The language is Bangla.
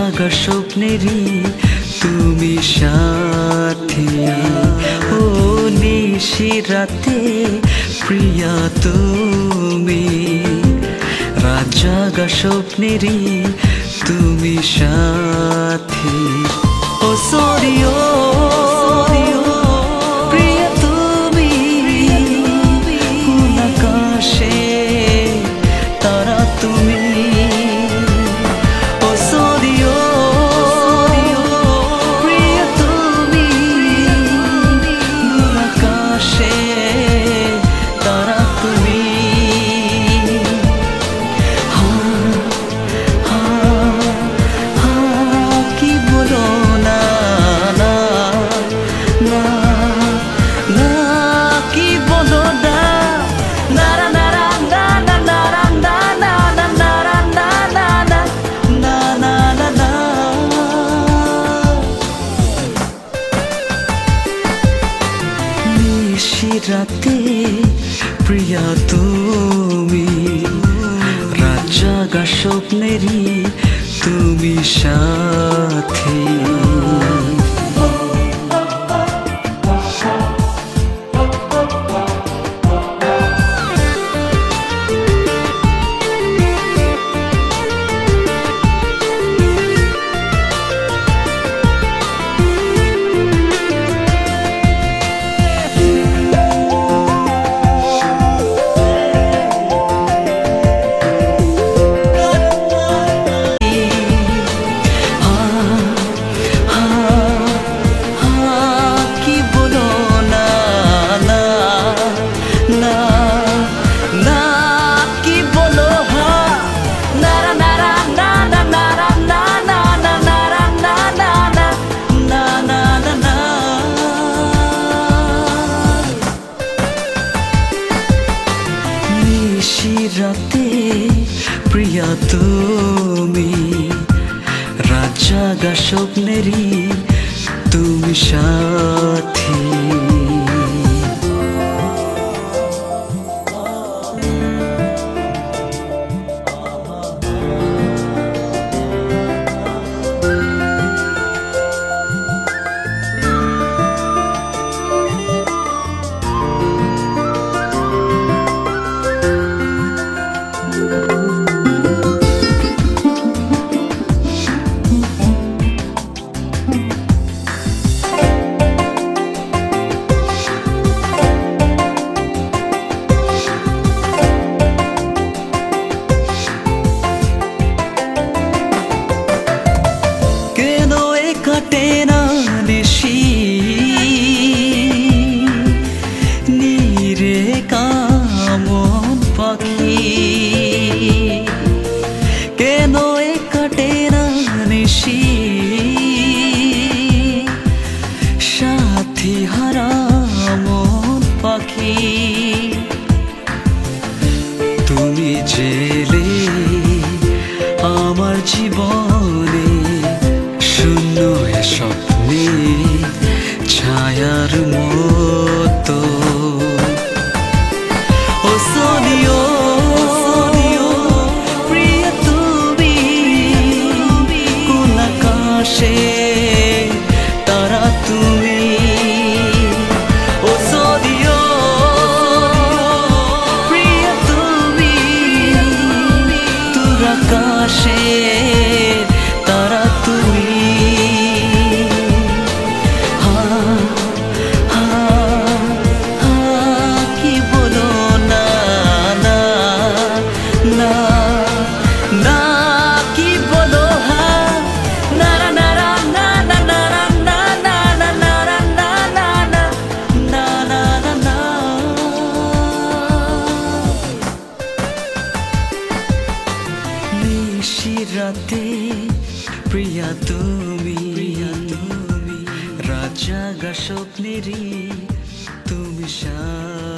জাগা স্বপ্নেরই তুমি সাথী। ও নিশি রাতে প্রিয়া তুমি, রাত জাগা স্বপ্নেরই তুমি সাথী। ও সরিও প্রিয়া তুমি, কোন আকাশে তারা তুমি। ও সরিও প্রিয়া তুমি, কোন আকাশে তারা তুমি। কি বলো না না না না, কি বলো না না না না না না না না না না না না না না না না। নিশি রাতে প্রিয়া তুমি, রাত জাগা স্বপ্নেরই তুমি সাথী। রাতে প্রিয়া তুমি, রাত জাগা স্বপ্নেরই তুমি সাথী। কাটে না নিশি নীরে কামন পাখি, কেন এ কাটে না নিশি সাথী হারা মন পাখি। তুমি জেলে আমার জীবনে, শূন্য এ স্বপ্নে ছায়ার মতো। ও সোনিও প্রিয়া তুমি, কোন আকাশে তারা তুমি। ও সোনিও প্রিয়া তুমি, তোর আকাশে তারা তুমি। রাতে প্রিয়া তুমি, রাত জাগা স্বপ্নেরই তুমি সাথী।